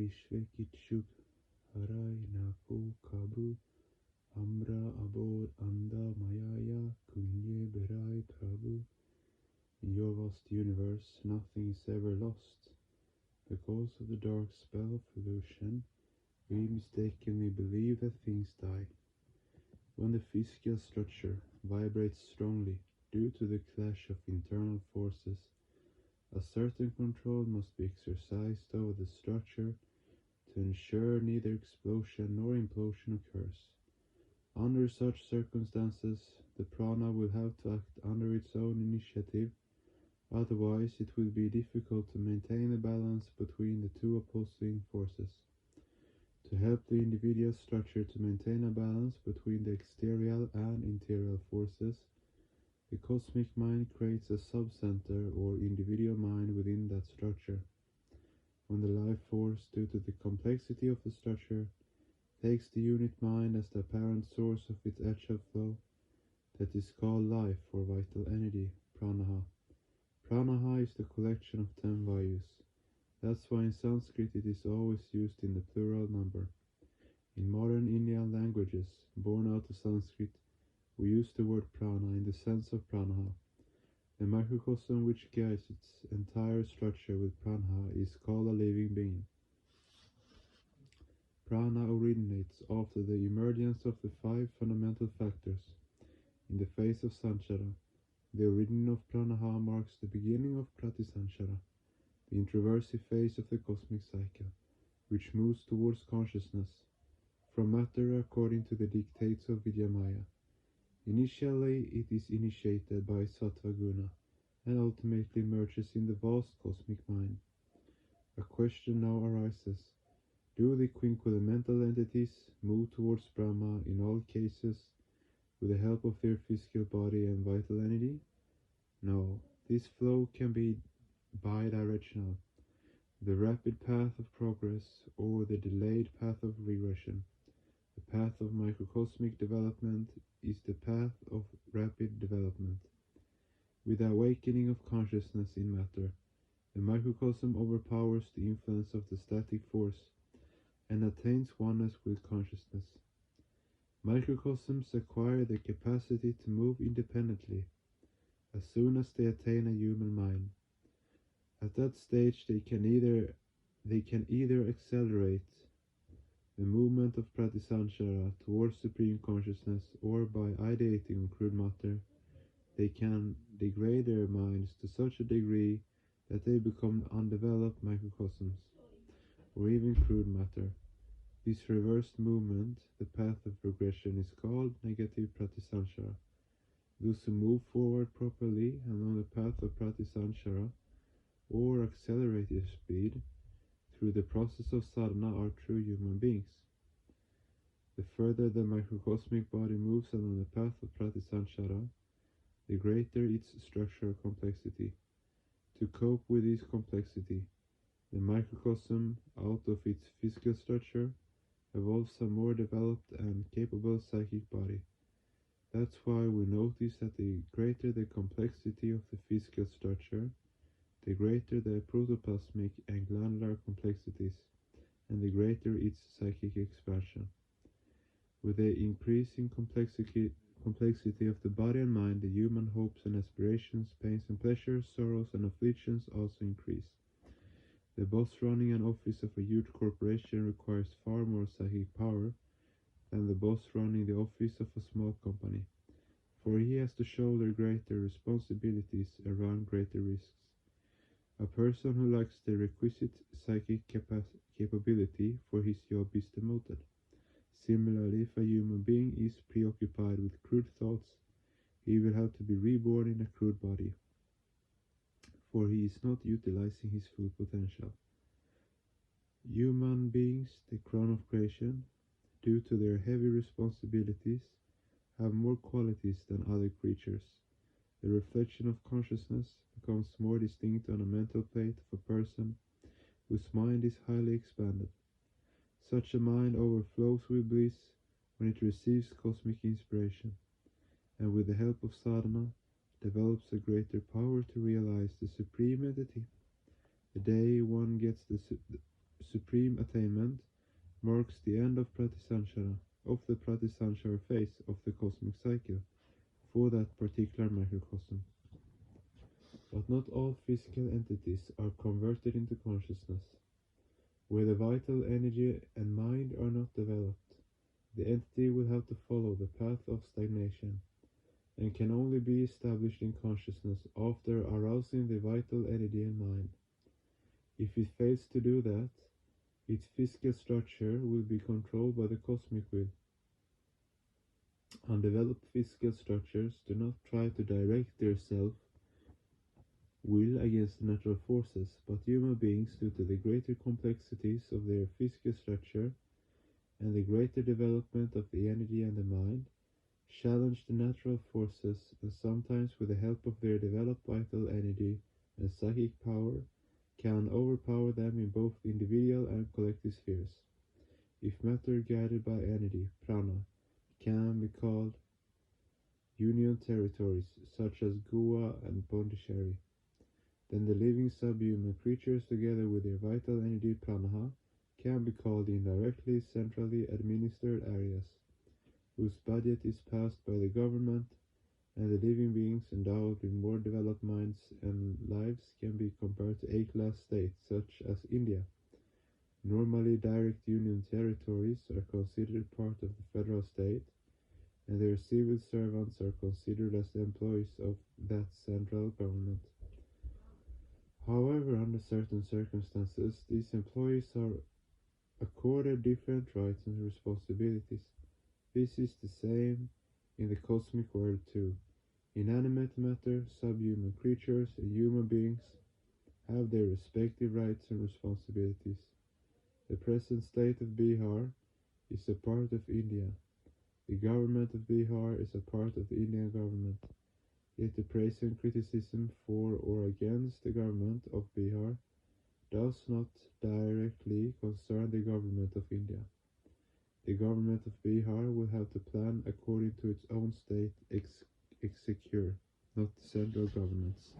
Vishve Kitchug Harai Naku Kabu Amra Abor Anda Mayaya Kunye Berai Prabhu. In your vast universe, nothing is ever lost. Because of the dark spell of illusion, we mistakenly believe that things die. When the physical structure vibrates strongly due to the clash of internal forces, a certain control must be exercised over the structure to ensure neither explosion nor implosion occurs. Under such circumstances, the prana will have to act under its own initiative, otherwise it will be difficult to maintain a balance between the two opposing forces. To help the individual structure to maintain a balance between the exterior and interior forces, the cosmic mind creates a sub-center or individual mind within that structure. When the life force, due to the complexity of the structure, takes the unit mind as the apparent source of its actual flow, that is called life or vital energy, prana. Prana is the collection of 10 vayus. That's why in Sanskrit it is always used in the plural number. In modern Indian languages, born out of Sanskrit, we use the word prana in the sense of prana. The microcosm which guides its entire structure with prana is called a living being. Prana originates after the emergence of the 5 fundamental factors. In the phase of sanchara, the origin of prana marks the beginning of pratisanchara, the introversive phase of the cosmic cycle, which moves towards consciousness from matter according to the dictates of Vidyamaya. Initially, it is initiated by sattva guna and ultimately merges in the vast cosmic mind. A question now arises: do the quinquelemental entities move towards Brahma in all cases with the help of their physical body and vital energy? No, this flow can be bidirectional, the rapid path of progress or the delayed path of regression. The path of microcosmic development is the path of rapid development. With the awakening of consciousness in matter, the microcosm overpowers the influence of the static force and attains oneness with consciousness. Microcosms acquire the capacity to move independently as soon as they attain a human mind. At that stage they can either accelerate the movement of pratisanchara towards supreme consciousness, or by ideating on crude matter, they can degrade their minds to such a degree that they become undeveloped microcosms, or even crude matter. This reversed movement, the path of regression, is called negative pratisanchara. Those who move forward properly along the path of pratisanchara, or accelerate their speed, through the process of sadhana are true human beings. The further the microcosmic body moves along the path of pratisanchara, the greater its structural complexity. To cope with this complexity, the microcosm, out of its physical structure, evolves a more developed and capable psychic body. That's why we notice that the greater the complexity of the physical structure, the greater the protoplasmic and glandular complexities, and the greater its psychic expansion. With the increasing complexity of the body and mind, the human hopes and aspirations, pains and pleasures, sorrows and afflictions also increase. The boss running an office of a huge corporation requires far more psychic power than the boss running the office of a small company, for he has to shoulder greater responsibilities and run greater risks. A person who lacks the requisite psychic capability for his job is demoted. Similarly, if a human being is preoccupied with crude thoughts, he will have to be reborn in a crude body, for he is not utilizing his full potential. Human beings, the crown of creation, due to their heavy responsibilities, have more qualities than other creatures. The reflection of consciousness becomes more distinct on a mental plate of a person whose mind is highly expanded. Such a mind overflows with bliss when it receives cosmic inspiration, and with the help of sadhana, develops a greater power to realize the supreme entity. The day one gets the supreme attainment marks the end of the Pratisanshara phase of the cosmic cycle for that particular microcosm. But not all physical entities are converted into consciousness. Where the vital energy and mind are not developed, the entity will have to follow the path of stagnation, and can only be established in consciousness after arousing the vital energy and mind. If it fails to do that, its physical structure will be controlled by the cosmic will. Undeveloped physical structures do not try to direct their self-will against natural forces, but human beings, due to the greater complexities of their physical structure and the greater development of the energy and the mind, challenge the natural forces, and sometimes with the help of their developed vital energy and psychic power, can overpower them in both individual and collective spheres. If matter guided by energy, prana, can be called union territories, such as Goa and Pondicherry, then the living subhuman creatures, together with their vital energy, prana, can be called indirectly centrally administered areas, whose budget is passed by the government, and the living beings endowed with more developed minds and lives can be compared to A-class states such as India. Normally, direct union territories are considered part of the federal state, and their civil servants are considered as the employees of that central government. However, under certain circumstances, these employees are accorded different rights and responsibilities. This is the same in the cosmic world too. Inanimate matter, subhuman creatures, and human beings have their respective rights and responsibilities. The present state of Bihar is a part of India. The government of Bihar is a part of the Indian government. Yet the praise and criticism for or against the government of Bihar does not directly concern the government of India. The government of Bihar will have to plan according to its own state exchequer, not the central government's.